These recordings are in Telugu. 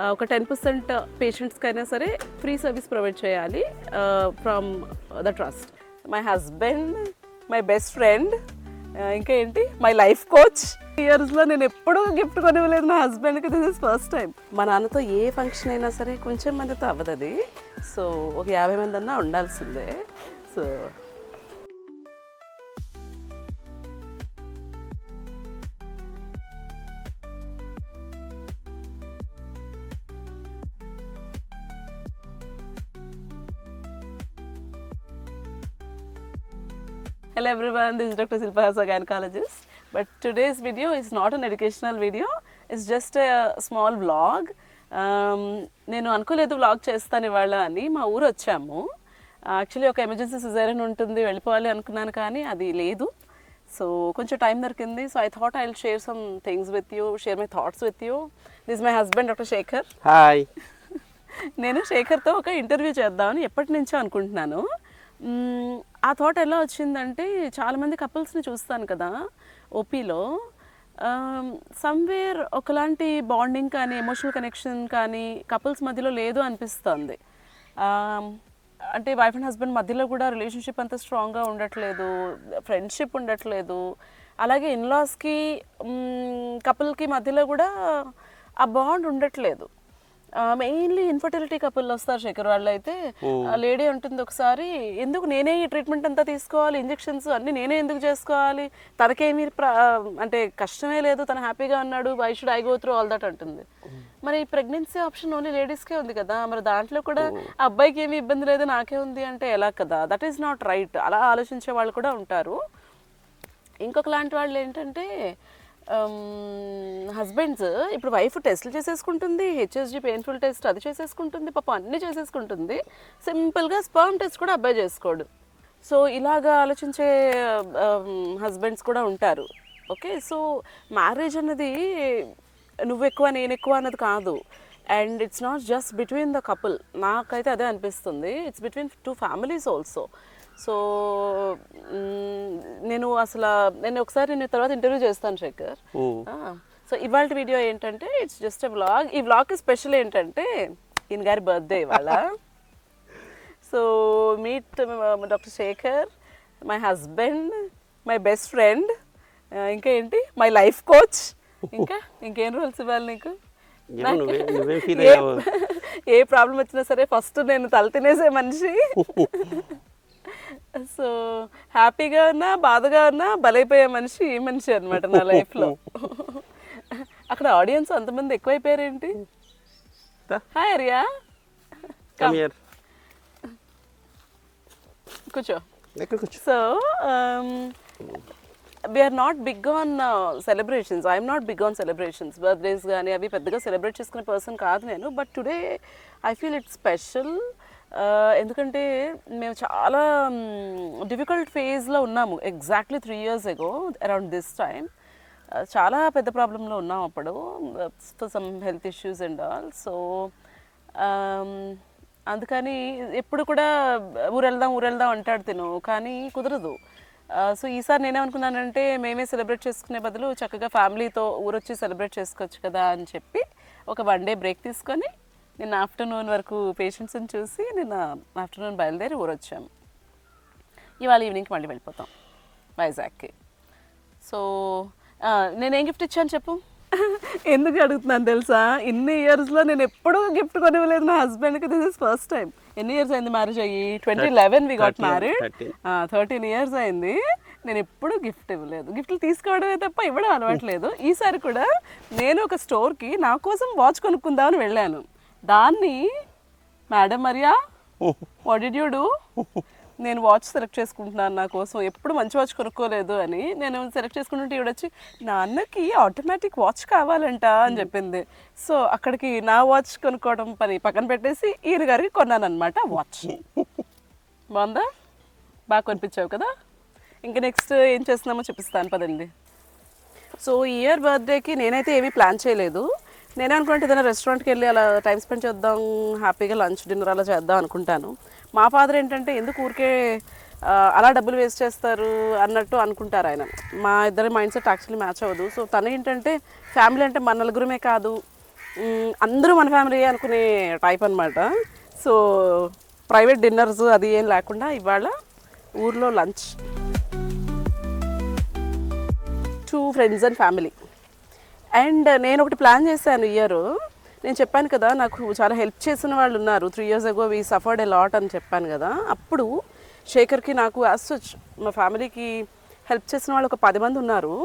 ఒక 10% పేషెంట్స్కైనా సరే ఫ్రీ సర్వీస్ ప్రొవైడ్ చేయాలి from the trust. My husband, my best friend, ఇంకా ఏంటి మై లైఫ్ కోచ్. ఇయర్స్లో నేను ఎప్పుడూ గిఫ్ట్ కొనివ్వలేదు నా హస్బెండ్కి. This is first time. మా నాన్నతో ఏ ఫంక్షన్ అయినా సరే కొంచెం మందితో అవ్వదు అది. సో ఒక 50 మంది అన్నా ఉండాల్సిందే. So hello everyone, this is Dr. Silpa Hasa, gynecologist. But today's video is not an educational video. It's just a small vlog. నేను అనుకోలేదు వ్లాగ్ చేస్తాను ఇవాళ అని. మా ఊరు వచ్చాము. యాక్చువల్లీ ఒక ఎమర్జెన్సీ సిజేరియన్ ఉంటుంది, వెళ్ళిపోవాలి అనుకున్నాను కానీ అది లేదు. సో కొంచెం టైం దొరికింది. So I thought I will share some things with you, share my thoughts with you. This my husband doctor Shekhar. Hi. నేను శేఖర్తో ఒక ఇంటర్వ్యూ చేద్దామని ఎప్పటి నుంచో అనుకుంటున్నాను. ఆ థాట్ ఎలా వచ్చిందంటే, చాలామంది కపుల్స్ని చూస్తాను కదా ఓపీలో, సమ్వేర్ ఒకలాంటి బాండింగ్ కానీ ఎమోషనల్ కనెక్షన్ కానీ కపుల్స్ మధ్యలో లేదు అనిపిస్తుంది. అంటే వైఫ్ అండ్ హస్బెండ్ మధ్యలో కూడా రిలేషన్షిప్ అంత స్ట్రాంగ్గా ఉండట్లేదు, ఫ్రెండ్షిప్ ఉండట్లేదు. అలాగే ఇన్లాస్కి కపుల్కి మధ్యలో కూడా ఆ బాండ్ ఉండట్లేదు. మెయిన్లీ ఇన్ఫర్టిలిటీ కపుల్ వస్తారు శేఖర్ వాళ్ళు. అయితే లేడీ ఉంటుంది ఒకసారి, ఎందుకు నేనే ఈ ట్రీట్మెంట్ అంతా తీసుకోవాలి, ఇంజెక్షన్స్ అన్నీ నేనే ఎందుకు చేసుకోవాలి, తనకేమీ అంటే కష్టమే లేదు, తను హ్యాపీగా ఉన్నాడు, why should I go through all that అంటుంది. మరి ప్రెగ్నెన్సీ ఆప్షన్ ఓన్లీ లేడీస్కే ఉంది కదా, మరి దాంట్లో కూడా అబ్బాయికి ఏమీ ఇబ్బంది లేదు నాకే ఉంది అంటే ఎలా కదా? That is not right. అలా ఆలోచించే వాళ్ళు కూడా ఉంటారు. ఇంకొక లాంటి వాళ్ళు ఏంటంటే, హస్బెండ్స్ ఇప్పుడు వైఫ్ టెస్ట్లు చేసేసుకుంటుంది, హెచ్ఎస్జీ పెయిన్ఫుల్ టెస్ట్ అది చేసేసుకుంటుంది, పాపం అన్నీ చేసేసుకుంటుంది, సింపుల్గా స్పర్మ్ టెస్ట్ కూడా అబ్బాయి చేసుకోడు. సో ఇలాగా ఆలోచించే హస్బెండ్స్ కూడా ఉంటారు. ఓకే, సో మ్యారేజ్ అన్నది నువ్వు ఎక్కువ నేను ఎక్కువ అన్నది కాదు. And it's not just between the couple. నాకైతే అదే అనిపిస్తుంది. It's between 2 families also. So నేను ఒకసారి నేను తర్వాత ఇంటర్వ్యూ చేస్తాను శేఖర్. సో ఇవాళ వీడియో ఏంటంటే, ఇట్స్ జస్ట్ ఎ వ్లాగ్. ఈ వ్లాగ్కి స్పెషల్ ఏంటంటే ఈయన గారి బర్త్డే ఇవాళ. So meet doctor Shekhar, my husband, my best friend, ఇంకా ఏంటి మై లైఫ్ కోచ్. ఇంకేం రూల్స్ ఇవ్వాలి నీకు? ఏ ప్రాబ్లం వచ్చినా సరే ఫస్ట్ నేను తల తినేసే మనిషి. సో హ్యాపీగా ఉన్నా బాధగా ఉన్నా బలైపోయే మనిషి ఈ మనిషి అనమాట నా లైఫ్లో. అక్కడ ఆడియన్స్ అంతమంది ఎక్కువైపోయారేంటి? హాయ్ అరియా, కూర్చో. So we're not big on celebrations. I'm not big on celebrations. Birthdays కానీ అవి పెద్దగా సెలబ్రేట్ చేసుకునే పర్సన్ కాదు నేను. But today I feel it's special. ఎందుకంటే మేము చాలా డిఫికల్ట్ ఫేజ్లో ఉన్నాము. Exactly 3 years ago around this time చాలా పెద్ద ప్రాబ్లంలో ఉన్నాం అప్పుడు, for some health issues and all. So అందుకని ఎప్పుడు కూడా ఊరెళ్దాం అంటాడు తిను, కానీ కుదరదు. సో ఈసారి నేనేమనుకున్నానంటే, మేమే సెలబ్రేట్ చేసుకునే బదులు చక్కగా ఫ్యామిలీతో ఊరొచ్చి సెలబ్రేట్ చేసుకోవచ్చు కదా అని చెప్పి ఒక 1 day బ్రేక్ తీసుకొని నిన్న ఆఫ్టర్నూన్ వరకు పేషెంట్స్ని చూసి నిన్న ఆఫ్టర్నూన్ బయలుదేరి ఊరొచ్చాము. ఇవాళ ఈవినింగ్కి మళ్ళీ వెళ్ళిపోతాం వైజాగ్కి. సో నేనేం గిఫ్ట్ ఇచ్చాను చెప్పు? ఎందుకు అడుగుతున్నాను తెలుసా, ఇన్ని ఇయర్స్లో నేను ఎప్పుడూ గిఫ్ట్ కొనివ్వలేదు నా హస్బెండ్కి. This is first time. ఎన్ని ఇయర్స్ అయింది మ్యారేజ్ అయ్యి? 2011 వి గాట్ మ్యారీడ్. 13 years అయింది. నేను ఎప్పుడూ గిఫ్ట్ ఇవ్వలేదు. గిఫ్ట్లు తీసుకోవడమే తప్ప ఇవ్వడం అలవాట్లేదు. ఈసారి కూడా నేను ఒక స్టోర్కి నా కోసం వాచ్ కొనుక్కుందామని వెళ్ళాను. దాన్ని madam Mariya what did you do, నేను వాచ్ సెలెక్ట్ చేసుకుంటున్నాను నా కోసం, ఎప్పుడు మంచి వాచ్ కొనుక్కోలేదు అని. నేను సెలెక్ట్ చేసుకుంటుంటే ఈవిడొచ్చి నాన్నకి ఆటోమేటిక్ వాచ్ కావాలంట అని చెప్పింది. సో అక్కడికి నా వాచ్ కొనుక్కోవడం పని పక్కన పెట్టేసి ఈయన గారికి కొన్నాను అనమాట వాచ్. బాగుందా? బాగా కొనిపించావు కదా. ఇంకా నెక్స్ట్ ఏం చేస్తున్నామో చూపిస్తాను పదండి. సో ఈ ఇయర్ బర్త్డేకి నేనైతే ఏమీ ప్లాన్ చేయలేదు. నేనే అనుకుంటే ఏదైనా రెస్టారెంట్కి వెళ్ళి అలా టైం స్పెండ్ చేద్దాం, హ్యాపీగా లంచ్ డిన్నర్ అలా చేద్దాం అనుకుంటాను. మా ఫాదర్ ఏంటంటే, ఎందుకు ఊరికే అలా డబ్బులు వేస్ట్ చేస్తారు అన్నట్టు అనుకుంటారు ఆయన. మా ఇద్దరి మైండ్ సెట్ యాక్చువల్లీ మ్యాచ్ అవ్వదు. సో తను ఏంటంటే, ఫ్యామిలీ అంటే మన నలుగురమే కాదు, అందరూ మన ఫ్యామిలీ అనుకునే టైప్ అనమాట. సో ప్రైవేట్ డిన్నర్స్ అది ఏం లేకుండా ఇవాళ ఊర్లో lunch, 2 friends and family. And నేను ఒకటి ప్లాన్ చేశాను ఇయర్. నేను చెప్పాను కదా నాకు చాలా హెల్ప్ చేసిన వాళ్ళు ఉన్నారు. 3 years ago we suffered a lot అని చెప్పాను కదా. అప్పుడు శేఖర్కి నాకు యాజ్ సచ్ మా ఫ్యామిలీకి హెల్ప్ చేసిన వాళ్ళు ఒక 10 మంది ఉన్నారు.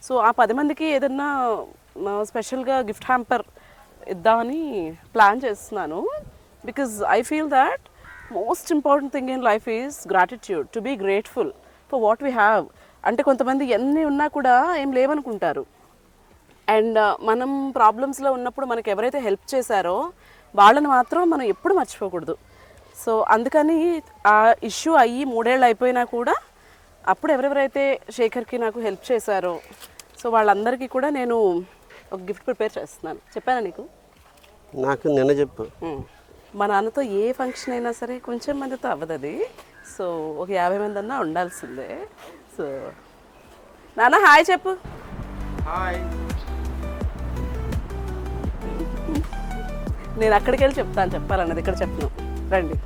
సో ఆ 10 మందికి ఏదన్నా స్పెషల్గా గిఫ్ట్ హ్యాంపర్ ఇద్దామని ప్లాన్ చేస్తున్నాను. Because I feel that most important thing in life is gratitude, to be grateful for what we have. అంటే కొంతమంది ఎన్ని ఉన్నా కూడా ఏం లేవనుకుంటారు. అండ్ మనం ప్రాబ్లమ్స్లో ఉన్నప్పుడు మనకి ఎవరైతే హెల్ప్ చేశారో వాళ్ళని మాత్రం మనం ఎప్పుడు మర్చిపోకూడదు. సో అందుకని ఆ ఇష్యూ అయ్యి 3 ఏళ్ళు అయిపోయినా కూడా అప్పుడు ఎవరెవరైతే శేఖర్కి నాకు హెల్ప్ చేశారో సో వాళ్ళందరికీ కూడా నేను ఒక గిఫ్ట్ ప్రిపేర్ చేస్తున్నాను. చెప్పానా నీకు? నాకు నిన్న చెప్పు. మా నాన్నతో ఏ ఫంక్షన్ అయినా సరే కొంచెం మందితో అవ్వదు అది. సో ఒక 50 మంది అన్నా ఉండాల్సిందే. సో నాన్న హాయ్ చెప్పు. హాయ్. నేను అక్కడికి వెళ్ళి చెప్తాను చెప్పాలన్నది, ఇక్కడ చెప్పను. రండి.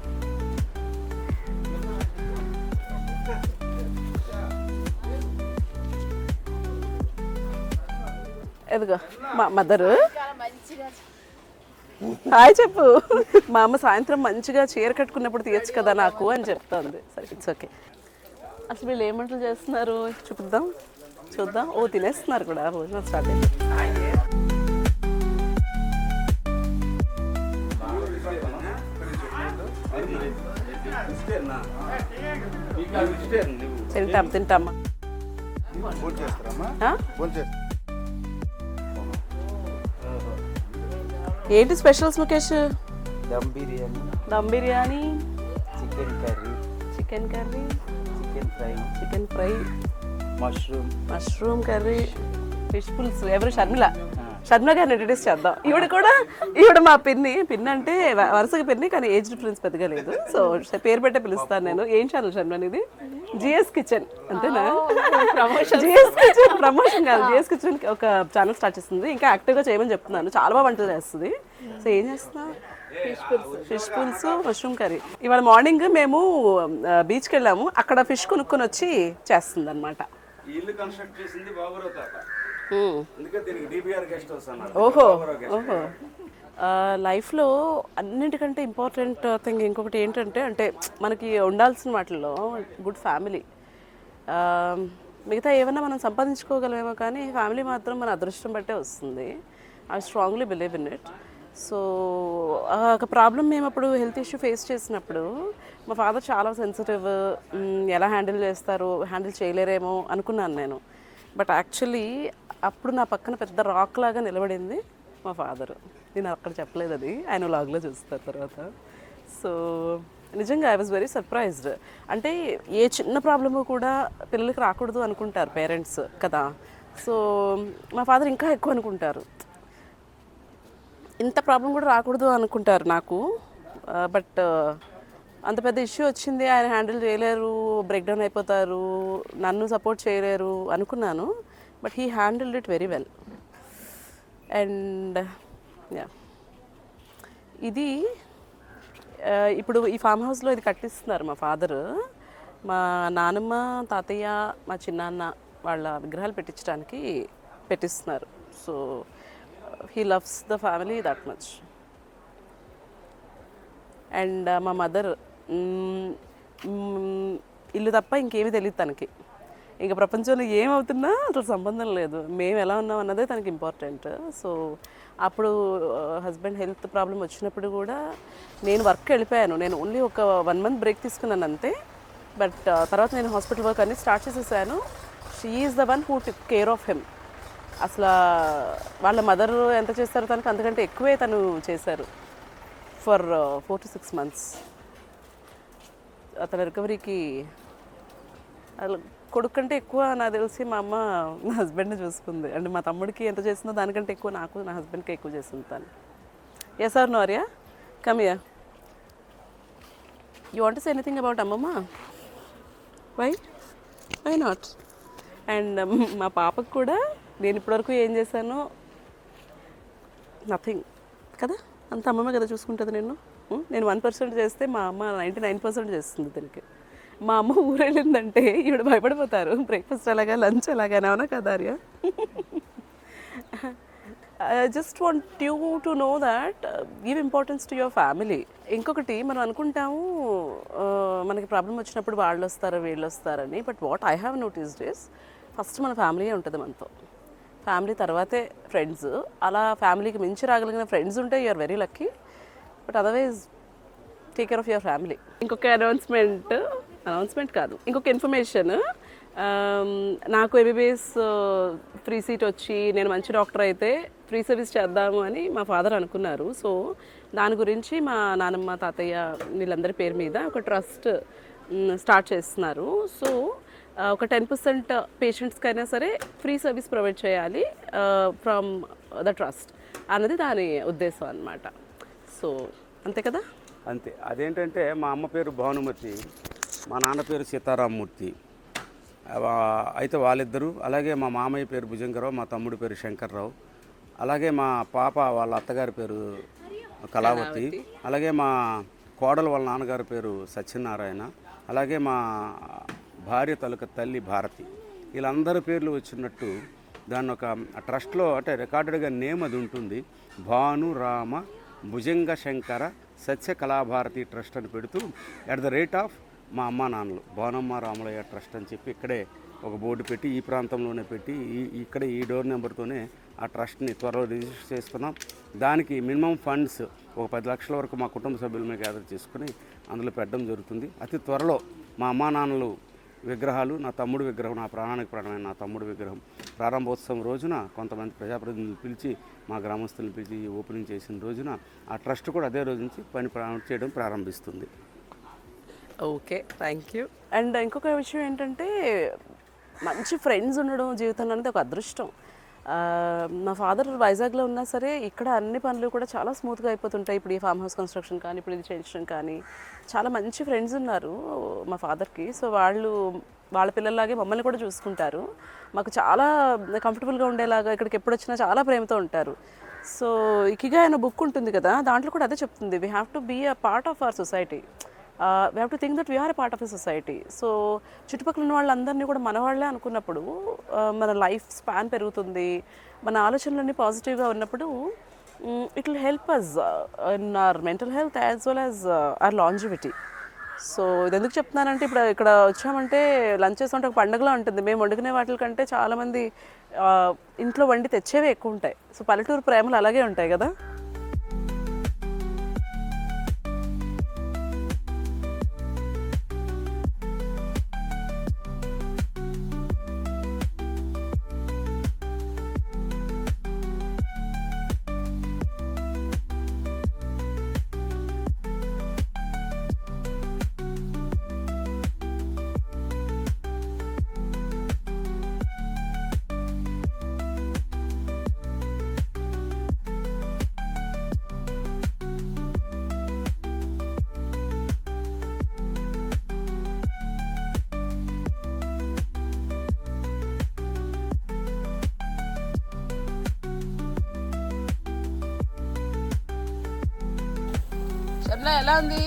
ఎదుగో మా మదరు. హాయ్ చెప్పు. మా అమ్మ సాయంత్రం మంచిగా చీర కట్టుకున్నప్పుడు తీయచ్చు కదా నాకు అని చెప్తుంది. సరే ఇట్స్ ఓకే. అసలు వీళ్ళు ఏం వంటలు చేస్తున్నారు చూపిద్దాం, చూద్దాం. ఓ తినేస్తున్నారు కూడా, భోజనం స్టార్ట్ అయింది. తింటాం తింటామా. ఏంటి specials Mukesh? Dum biryani, dum biryani, chicken curry, chicken curry, chicken fry, mushroom curry, fish పులుసు. ఎవరు? షర్మిల గారిని ఇంట్రడ్యూస్ చేద్దాం. ఈవిడ మా పిన్ని అంటే వరుసగా పిన్ని, కానీ ఏజ్ డిఫరెన్స్ పెద్దగా లేదు. సో పేరు పెట్టే పిలుస్తాను నేను. ఏం ఛానల్ షర్మిల ఇది? జిఎస్ కిచెన్ అంతేనా? జిఎస్ కిచెన్ ప్రమోషన్ కాదు, జిఎస్ కిచెన్ ఒక ఛానల్ స్టార్ట్ చేస్తుంది. ఇంకా యాక్టివ్గా చేయమని చెప్తున్నాను. చాలా బాగా వంటలు చేస్తుంది. సో ఏం చేస్తున్నా? ఫిష్ పులుసు, మష్రూమ్ కర్రీ. ఇవాళ మార్నింగ్ మేము బీచ్కి వెళ్ళాము. అక్కడ ఫిష్ కొనుక్కొని వచ్చి చేస్తుంది అనమాట. ఓహో ఓహో. లైఫ్లో అన్నిటికంటే ఇంపార్టెంట్ థింగ్ ఇంకొకటి ఏంటంటే, అంటే మనకి ఉండాల్సిన వాటిల్లో గుడ్ ఫ్యామిలీ. మిగతా ఏమైనా మనం సంపాదించుకోగలమేమో, కానీ ఫ్యామిలీ మాత్రం మన అదృష్టం బట్టే వస్తుంది. I strongly believe in it. So ఒక ప్రాబ్లం మేము అప్పుడు హెల్త్ ఇష్యూ ఫేస్ చేసినప్పుడు మా ఫాదర్ చాలా సెన్సిటివ్. ఎలా హ్యాండిల్ చేయలేరేమో అనుకున్నాను నేను. బట్ యాక్చువల్లీ అప్పుడు నా పక్కన పెద్ద రాక్ లాగా నిలబడింది మా ఫాదర్. నేను అక్కడ చెప్పలేదు, అది ఆయన వ్లాగ్లో చూస్తారు తర్వాత. సో నిజంగా ఐ వాజ్ వెరీ సర్ప్రైజ్డ్. అంటే ఏ చిన్న ప్రాబ్లము కూడా పిల్లలకి రాకూడదు అనుకుంటారు పేరెంట్స్ కదా. సో మా ఫాదర్ ఇంకా ఎక్కువ అనుకుంటారు, ఇంత ప్రాబ్లం కూడా రాకూడదు అనుకుంటారు నాకు. బట్ అంత పెద్ద ఇష్యూ వచ్చింది, ఆయన హ్యాండిల్ చేయలేరు, బ్రేక్ డౌన్ అయిపోతారు, నన్ను సపోర్ట్ చేయలేరు అనుకున్నాను. But he handled it very well. And ఇది ఇప్పుడు ఈ ఫామ్ హౌస్లో ఇది కట్టిస్తున్నారు మా ఫాదరు. మా నానమ్మ, తాతయ్య, మా చిన్నాన్న వాళ్ళ విగ్రహాలు పెట్టిస్తున్నారు. So he loves the family that much. And మా మదర్ ఇల్లు తప్ప ఇంకేమీ తెలియదు తనకి. ఇంకా ప్రపంచంలో ఏమవుతున్నా అసలు సంబంధం లేదు, మేము ఎలా ఉన్నాం అన్నదే తనకి ఇంపార్టెంట్. సో అప్పుడు హస్బెండ్ హెల్త్ ప్రాబ్లం వచ్చినప్పుడు కూడా నేను వర్క్ వెళ్ళిపోయాను. నేను ఓన్లీ ఒక 1 month బ్రేక్ తీసుకున్నాను అంతే. బట్ తర్వాత నేను హాస్పిటల్ వర్క్ అన్నీ స్టార్ట్ చేసేసాను. She is the one who took care of him. అసలు వాళ్ళ మదర్ ఎంత చేస్తారో తనకు అంతకంటే ఎక్కువే తను చేశారు ఫర్ 4 to 6 months. అతని రికవరీకి కొడుకు కంటే ఎక్కువ నాకు తెలిసి మా అమ్మ నా హస్బెండ్ని చూసుకుంది. అంటే మా తమ్ముడికి ఎంత చేసిందో దానికంటే ఎక్కువ నాకు, నా హస్బెండ్కి ఎక్కువ చేసింది తను. Yes or no Arya? Come here. You want to say anything about అమ్మమ్మ? Why not? అండ్ మా పాపకు కూడా నేను ఇప్పటివరకు ఏం చేశానో నథింగ్. కదా అంత అమ్మమ్మ కదా చూసుకుంటుంది నేను. నేను 1% చేస్తే మా అమ్మ 99% చేస్తుంది దీనికి. మా అమ్మ ఊరెళ్ళిందంటే ఈవిడ భయపడిపోతారు. బ్రేక్ఫాస్ట్ అలాగా, లంచ్ అలాగా, అవునా కదా Arya? I just want you to know that give importance to your family. ఇంకొకటి మనం అనుకుంటాము మనకి ప్రాబ్లం వచ్చినప్పుడు వాళ్ళు వస్తారు వీళ్ళు వస్తారని. But what I have noticed is first మన ఫ్యామిలీయే ఉంటుంది మనతో. ఫ్యామిలీ తర్వాతే ఫ్రెండ్స్. అలా ఫ్యామిలీకి మించి రాగలిగిన ఫ్రెండ్స్ ఉంటే you're very lucky. But otherwise take care of your family. ఇంకొక అనౌన్స్మెంట్ కాదు, ఇంకొక ఇన్ఫర్మేషన్. నాకు ఎంబీబీఎస్ ఫ్రీ సీట్ వచ్చి నేను మంచి డాక్టర్ అయితే ఫ్రీ సర్వీస్ చేద్దాము అని మా ఫాదర్ అనుకున్నారు. సో దాని గురించి మా నానమ్మ తాతయ్య వీళ్ళందరి పేరు మీద ఒక ట్రస్ట్ స్టార్ట్ చేస్తున్నారు. సో ఒక 10% పేషెంట్స్కి అయినా సరే ఫ్రీ సర్వీస్ ప్రొవైడ్ చేయాలి ఫ్రమ్ ద ట్రస్ట్ అన్నది దాని ఉద్దేశం అన్నమాట. సో అంతే కదా. అంతే. అదేంటంటే మా అమ్మ పేరు భానుమతి, మా నాన్న పేరు సీతారామమూర్తి. అయితే వాళ్ళిద్దరూ, అలాగే మా మామయ్య పేరు భుజంగరావు, మా తమ్ముడి పేరు శంకర్రావు, అలాగే మా పాప వాళ్ళ అత్తగారి పేరు కళావతి, అలాగే మా కోడలు వాళ్ళ నాన్నగారి పేరు సత్యనారాయణ, అలాగే మా భార్య తాలూకా తల్లి భారతి. వీళ్ళందరి పేర్లు వచ్చినట్టు దాన్ని ఒక ట్రస్ట్లో అంటే రికార్డెడ్గా నేమ్ అది ఉంటుంది. భాను రామ భుజంగ శంకర సత్య కళాభారతి ట్రస్ట్ అని పెడుతూ ఎట్ ద రేట్ ఆఫ్ మా అమ్మా నాన్నలు భానమ్మ రామలయ్య ట్రస్ట్ అని చెప్పి ఇక్కడే ఒక బోర్డు పెట్టి ఈ ప్రాంతంలోనే పెట్టి ఇక్కడే ఈ డోర్ నెంబర్తోనే ఆ ట్రస్ట్ని త్వరలో రిజిస్టర్ చేస్తున్నాం. దానికి మినిమం ఫండ్స్ ఒక 10 లక్షల వరకు మా కుటుంబ సభ్యులమే గ్యాదర్ చేసుకుని అందులో పెట్టడం జరుగుతుంది. అతి త్వరలో మా అమ్మా నాన్నలు విగ్రహాలు, నా తమ్ముడు విగ్రహం, నా ప్రాణానికి ప్రాణమైన నా తమ్ముడు విగ్రహం ప్రారంభోత్సవం రోజున కొంతమంది ప్రజాప్రతినిధులు పిలిచి మా గ్రామస్తులను పిలిచి ఓపెనింగ్ చేసిన రోజున ఆ ట్రస్ట్ కూడా అదే రోజు నుంచి పని చేయడం ప్రారంభిస్తుంది. Okay, thank you. అండ్ ఇంకొక విషయం ఏంటంటే మంచి ఫ్రెండ్స్ ఉండడం జీవితంలో అనేది ఒక అదృష్టం. మా ఫాదర్ వైజాగ్లో ఉన్నా సరే ఇక్కడ అన్ని పనులు కూడా చాలా స్మూత్గా అయిపోతుంటాయి. ఇప్పుడు ఈ ఫామ్ హౌస్ కన్స్ట్రక్షన్ కానీ, ఇప్పుడు ఇది చేయించడం కానీ, చాలా మంచి ఫ్రెండ్స్ ఉన్నారు మా ఫాదర్కి. సో వాళ్ళ పిల్లల్లాగే మమ్మల్ని కూడా చూసుకుంటారు. మాకు చాలా కంఫర్టబుల్గా ఉండేలాగా ఇక్కడికి ఎప్పుడు వచ్చినా చాలా ప్రేమతో ఉంటారు. సో ఇకిగా అనే బుక్ ఉంటుంది కదా, దాంట్లో కూడా అదే చెప్తుంది. We have to be a part of our society. We have to think that we're a part of a society. So చుట్టుపక్కల ఉన్న వాళ్ళందరినీ కూడా మన వాళ్ళే అనుకున్నప్పుడు మన లైఫ్ స్పాన్ పెరుగుతుంది. మన ఆలోచనలన్నీ పాజిటివ్గా ఉన్నప్పుడు it will help us in our mental health as well as our longevity. So ఇది ఎందుకు చెప్తున్నానంటే ఇప్పుడు ఇక్కడ వచ్చామంటే లంచ్ చేస్తుంటే ఒక పండుగలా ఉంటుంది. మేము వండుకునే వాటి కంటే చాలామంది ఇంట్లో వండి తెచ్చేవే ఎక్కువ ఉంటాయి. సో పల్లెటూరు ప్రేమలు అలాగే ఉంటాయి కదా. ఎలా ఉంది?